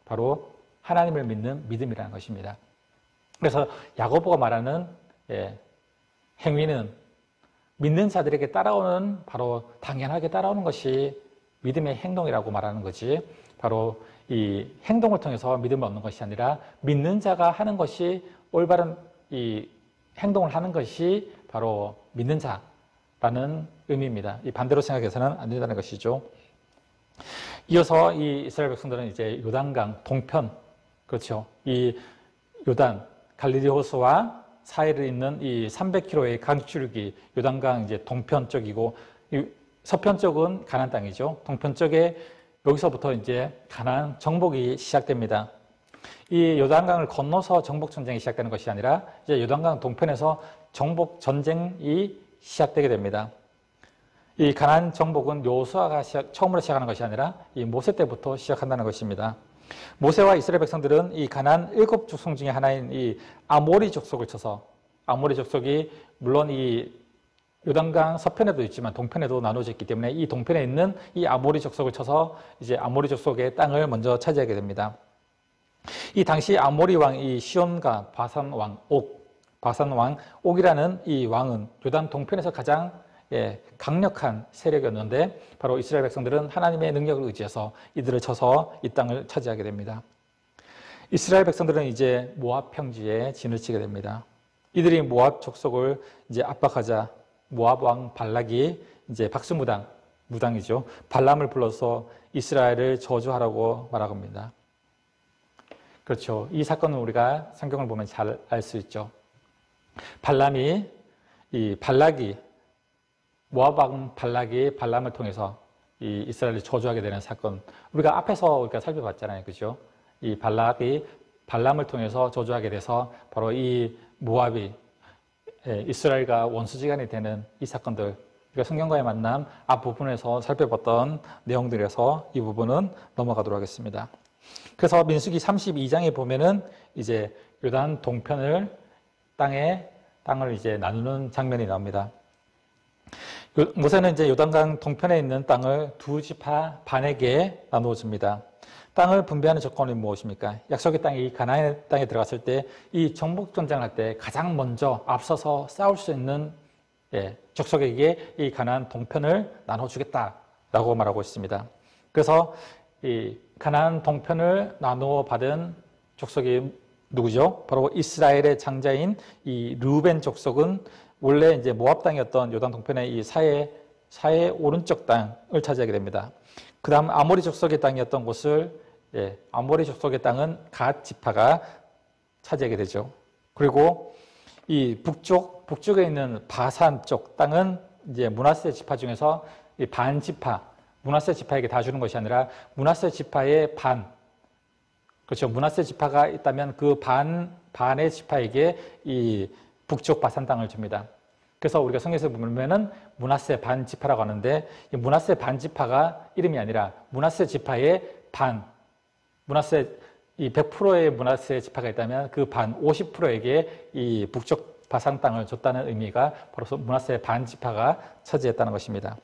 Speaker 1: 바로 하나님을 믿는 믿음이라는 것입니다. 그래서 야고보가 말하는 행위는 믿는 자들에게 바로 당연하게 따라오는 것이 믿음의 행동이라고 말하는 거지, 바로 이 행동을 통해서 믿음을 얻는 것이 아니라 믿는 자가 하는 것이 올바른 이 행동을 하는 것이 바로 믿는 자라는 의미입니다. 이 반대로 생각해서는 안 된다는 것이죠. 이어서 이 이스라엘 백성들은 이제 요단강 동편, 그렇죠. 이 요단, 갈릴리 호수와 사이를 잇는 이 300km의 강줄기, 요단강 이제 동편 쪽이고, 이 서편 쪽은 가나안 땅이죠. 동편 쪽에 여기서부터 이제 가나안 정복이 시작됩니다. 이 요단강을 건너서 정복 전쟁이 시작되는 것이 아니라 이제 요단강 동편에서 정복 전쟁이 시작되게 됩니다. 이 가나안 정복은 여호수아가 처음으로 시작하는 것이 아니라 이 모세 때부터 시작한다는 것입니다. 모세와 이스라엘 백성들은 이 가나안 7족속 중에 하나인 이 아모리 족속을 쳐서, 아모리 족속이 물론 이 요단강 서편에도 있지만 동편에도 나눠져 있기 때문에 이 동편에 있는 이 아모리 족속을 쳐서 이제 아모리 족속의 땅을 먼저 차지하게 됩니다. 이 당시 아모리 왕 이 시온과 바산 왕 옥이라는 이 왕은 요단 동편에서 가장 강력한 세력이었는데, 바로 이스라엘 백성들은 하나님의 능력을 의지해서 이들을 쳐서 이 땅을 차지하게 됩니다. 이스라엘 백성들은 이제 모압 평지에 진을 치게 됩니다. 이들이 모압 족속을 이제 압박하자 모압 왕 발락이 이제 무당이죠. 발람을 불러서 이스라엘을 저주하라고 말합니다. 그렇죠. 이 사건은 우리가 성경을 보면 잘 알 수 있죠. 모압 왕 발락이 발람을 통해서 이 이스라엘을 저주하게 되는 사건. 우리가 앞에서 살펴봤잖아요. 그죠? 이 발락이 발람을 통해서 저주하게 돼서 바로 이 모압이 이스라엘과 원수지간이 되는 이 사건들. 우리가 성경과의 만남 앞부분에서 살펴봤던 내용들에서 이 부분은 넘어가도록 하겠습니다. 그래서 민수기 32장에 보면은 이제 요단 동편을 땅을 이제 나누는 장면이 나옵니다. 모세는 이제 요단강 동편에 있는 땅을 두 지파 반에게 나누어 줍니다. 땅을 분배하는 조건이 무엇입니까? 약속의 땅이 가나안의 땅에 들어갔을 때 이 정복 전쟁을 할 때 가장 먼저 앞서서 싸울 수 있는 족속에게 이 가나안 동편을 나눠주겠다라고 말하고 있습니다. 그래서 이 가나안 동편을 나누어 받은 족속이 누구죠? 바로 이스라엘의 장자인 이 르우벤 족속은 원래 이제 모압 땅이었던 요단 동편의 이 사해 오른쪽 땅을 차지하게 됩니다. 그 다음 아모리 족속의 땅이었던 곳을 아모리 족속의 땅은 갓 지파가 차지하게 되죠. 그리고 이 북쪽에 있는 바산 쪽 땅은 이제 므낫세 지파 중에서 이 반 지파, 므낫세 지파에게 다 주는 것이 아니라 므낫세 지파의 반, 그렇죠. 므낫세 지파가 있다면 그 반의 지파에게 이 북쪽 바산 땅을 줍니다. 그래서 우리가 성경에서 보면은 므낫세 반 지파라고 하는데 이 므낫세 반 지파가 이름이 아니라 므낫세 지파의 반, 이 100%의 므낫세 지파가 있다면 그 반 50%에게 이 북쪽 바산 땅을 줬다는 의미가 바로 므낫세 반 지파가 차지했다는 것입니다.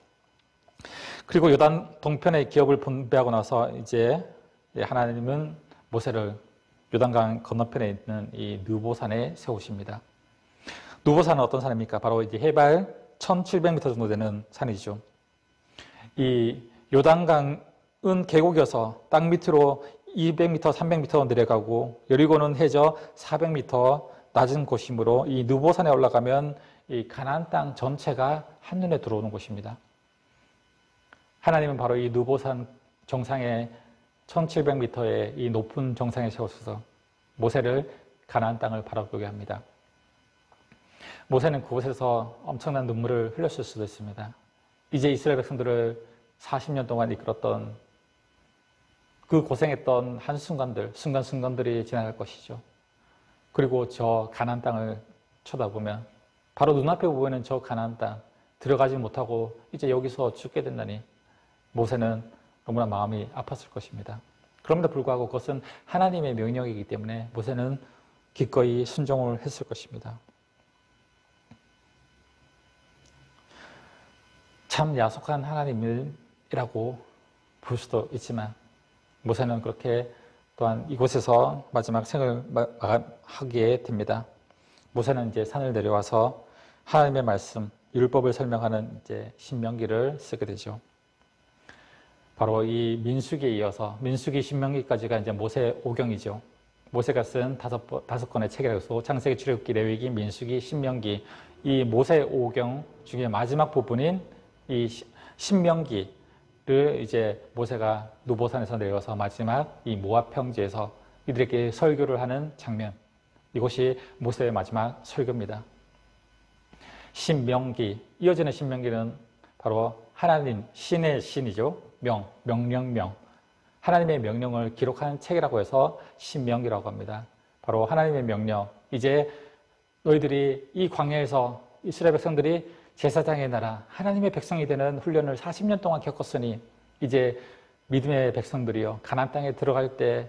Speaker 1: 그리고 요단 동편의 기업을 분배하고 나서 이제 하나님은 모세를 요단강 건너편에 있는 이 느보산에 세우십니다. 느보산은 어떤 산입니까? 바로 이제 해발 1700m 정도 되는 산이죠. 이 요단강은 계곡이어서 땅 밑으로 200m, 300m 내려가고 여리고는 해저 400m 낮은 곳이므로 이 느보산에 올라가면 이 가나안 땅 전체가 한눈에 들어오는 곳입니다. 하나님은 바로 이 느보산 정상에 1700m의 이 높은 정상에 세우셔서 모세를 가나안 땅을 바라보게 합니다. 모세는 그곳에서 엄청난 눈물을 흘렸을 수도 있습니다. 이제 이스라엘 백성들을 40년 동안 이끌었던 그 고생했던 순간순간들이 지나갈 것이죠. 그리고 저 가나안 땅을 쳐다보면 바로 눈앞에 보이는 저 가나안 땅 들어가지 못하고 이제 여기서 죽게 된다니 모세는 너무나 마음이 아팠을 것입니다. 그럼에도 불구하고 그것은 하나님의 명령이기 때문에 모세는 기꺼이 순종을 했을 것입니다. 참 야속한 하나님이라고 볼 수도 있지만 모세는 그렇게 또한 이곳에서 마지막 생을 마감하게 됩니다. 모세는 이제 산을 내려와서 하나님의 말씀, 율법을 설명하는 이제 신명기를 쓰게 되죠. 바로 이 민수기에 이어서 민수기 신명기까지가 이제 모세 오경이죠. 모세가 쓴 다섯 권의 책이라서 창세기, 출애굽기, 레위기, 민수기, 신명기, 이 모세 오경 중에 마지막 부분인 이 신명기를 이제 모세가 느보산에서 내려와서 마지막 이 모압 평지에서 이들에게 설교를 하는 장면, 이것이 모세의 마지막 설교입니다. 신명기, 이어지는 신명기는 바로 하나님, 신의 신이죠. 명령명. 하나님의 명령을 기록한 책이라고 해서 신명기라고 합니다. 바로 하나님의 명령. 이제 너희들이 이 광야에서 이스라엘 백성들이 제사장의 나라, 하나님의 백성이 되는 훈련을 40년 동안 겪었으니 이제 믿음의 백성들이요. 가나안 땅에 들어갈 때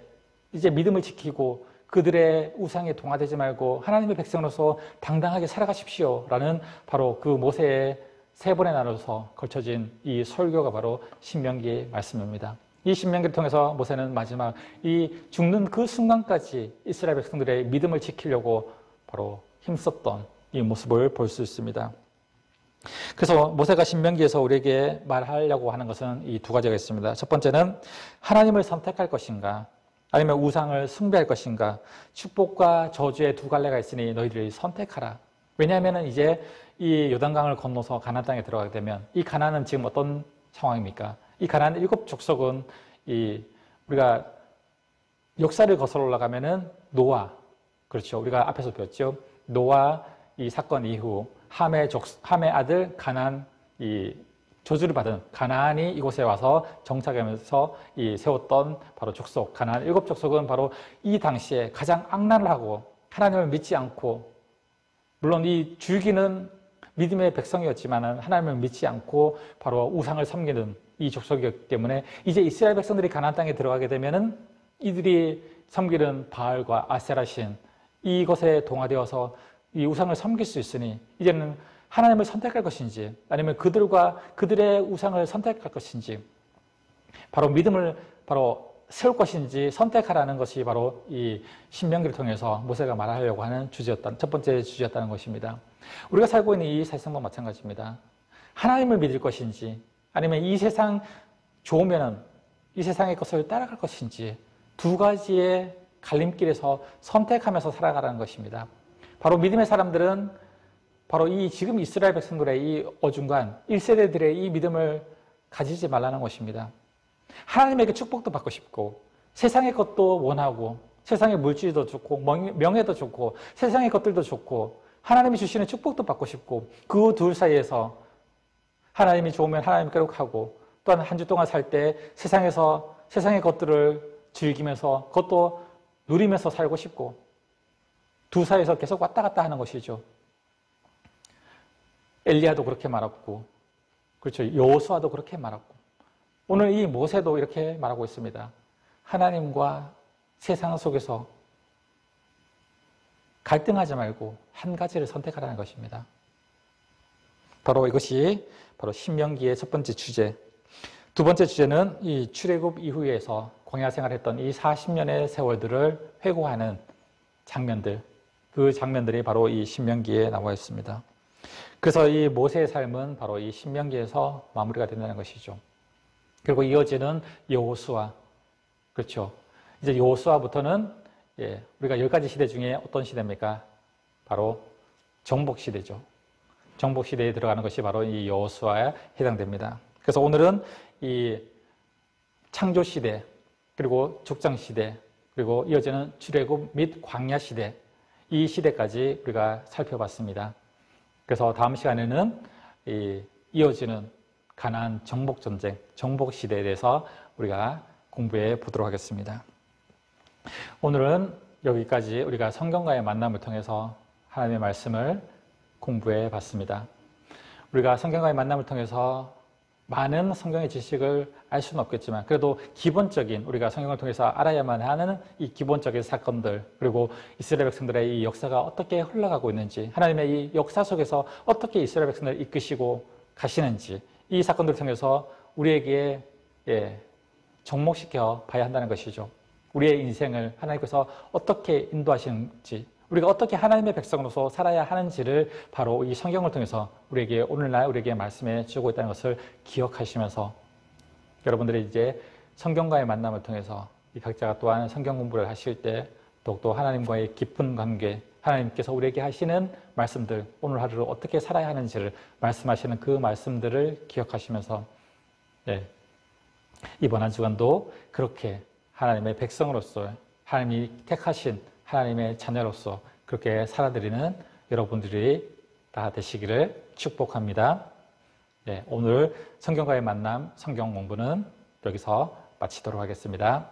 Speaker 1: 이제 믿음을 지키고 그들의 우상에 동화되지 말고 하나님의 백성으로서 당당하게 살아가십시오. 라는 바로 그 모세의 3번에 나눠서 걸쳐진 이 설교가 바로 신명기의 말씀입니다. 이 신명기를 통해서 모세는 마지막 이 죽는 그 순간까지 이스라엘 백성들의 믿음을 지키려고 바로 힘썼던 이 모습을 볼 수 있습니다. 그래서 모세가 신명기에서 우리에게 말하려고 하는 것은 이 두 가지가 있습니다. 첫 번째는 하나님을 선택할 것인가, 아니면 우상을 숭배할 것인가? 축복과 저주의 두 갈래가 있으니 너희들이 선택하라. 왜냐하면 이제 이 요단강을 건너서 가나안 땅에 들어가게 되면 이 가나안은 지금 어떤 상황입니까? 이 가나안 7 족속은 우리가 역사를 거슬러 올라가면은 노아, 그렇죠. 우리가 앞에서 배웠죠. 노아 이 사건 이후 함의 아들 가나안 이 저주를 받은 가나안이 이곳에 와서 정착하면서 세웠던 바로 족속, 가나안 7 족속은 바로 이 당시에 가장 악난을 하고 하나님을 믿지 않고, 물론 이 줄기는 믿음의 백성이었지만 하나님을 믿지 않고 바로 우상을 섬기는 이 족속이었기 때문에 이제 이스라엘 백성들이 가나안 땅에 들어가게 되면은 이들이 섬기는 바알과 아세라신 이것에 동화되어서 이 우상을 섬길 수 있으니 이제는 하나님을 선택할 것인지 아니면 그들의 우상을 선택할 것인지, 바로 믿음을 바로 세울 것인지 선택하라는 것이 바로 이 신명기를 통해서 모세가 말하려고 하는 첫 번째 주제였다는 것입니다. 우리가 살고 있는 이 세상도 마찬가지입니다. 하나님을 믿을 것인지 아니면 이 세상 좋으면은 이 세상의 것을 따라갈 것인지, 두 가지의 갈림길에서 선택하면서 살아가라는 것입니다. 바로 믿음의 사람들은 바로 이 지금 이스라엘 백성들의 이 어중간 1세대들의 이 믿음을 가지지 말라는 것입니다. 하나님에게 축복도 받고 싶고 세상의 것도 원하고 세상의 물질도 좋고 명예도 좋고 세상의 것들도 좋고 하나님이 주시는 축복도 받고 싶고, 그 둘 사이에서 하나님이 좋으면 하나님께로 가고 또한 한 주 동안 살 때 세상의 것들을 즐기면서 그것도 누리면서 살고 싶고, 두 사이에서 계속 왔다 갔다 하는 것이죠. 엘리야도 그렇게 말했고, 그렇죠. 여호수아도 그렇게 말했고, 오늘 이 모세도 이렇게 말하고 있습니다. 하나님과 세상 속에서 갈등하지 말고 한 가지를 선택하라는 것입니다. 바로 이것이 바로 신명기의 첫 번째 주제. 두 번째 주제는 이 출애굽 이후에서 광야 생활했던 이 40년의 세월들을 회고하는 장면들, 그 장면들이 바로 이 신명기에 나와 있습니다. 그래서 이 모세의 삶은 바로 이 신명기에서 마무리가 된다는 것이죠. 그리고 이어지는 여호수아, 그렇죠. 이제 여호수아부터는 우리가 10가지 시대 중에 어떤 시대입니까? 바로 정복 시대죠. 정복 시대에 들어가는 것이 바로 이 여호수아에 해당됩니다. 그래서 오늘은 이 창조 시대, 그리고 족장 시대, 그리고 이어지는 출애굽 및 광야 시대, 이 시대까지 우리가 살펴봤습니다. 그래서 다음 시간에는 이어지는 가나안 정복 전쟁, 정복 시대에 대해서 우리가 공부해 보도록 하겠습니다. 오늘은 여기까지 우리가 성경과의 만남을 통해서 하나님의 말씀을 공부해 봤습니다. 우리가 성경과의 만남을 통해서 많은 성경의 지식을 알 수는 없겠지만 그래도 기본적인, 우리가 성경을 통해서 알아야만 하는 이 기본적인 사건들, 그리고 이스라엘 백성들의 이 역사가 어떻게 흘러가고 있는지, 하나님의 이 역사 속에서 어떻게 이스라엘 백성들을 이끄시고 가시는지, 이 사건들을 통해서 우리에게 접목시켜 봐야 한다는 것이죠. 우리의 인생을 하나님께서 어떻게 인도하시는지, 우리가 어떻게 하나님의 백성으로서 살아야 하는지를 바로 이 성경을 통해서 오늘날 우리에게 말씀해 주고 있다는 것을 기억하시면서, 여러분들이 이제 성경과의 만남을 통해서 이 각자가 또한 성경 공부를 하실 때 더욱더 하나님과의 깊은 관계, 하나님께서 우리에게 하시는 말씀들, 오늘 하루를 어떻게 살아야 하는지를 말씀하시는 그 말씀들을 기억하시면서 이번 한 주간도 그렇게 하나님의 백성으로서, 하나님이 택하신 하나님의 자녀로서 그렇게 살아드리는 여러분들이 다 되시기를 축복합니다. 오늘 성경과의 만남, 성경 공부는 여기서 마치도록 하겠습니다.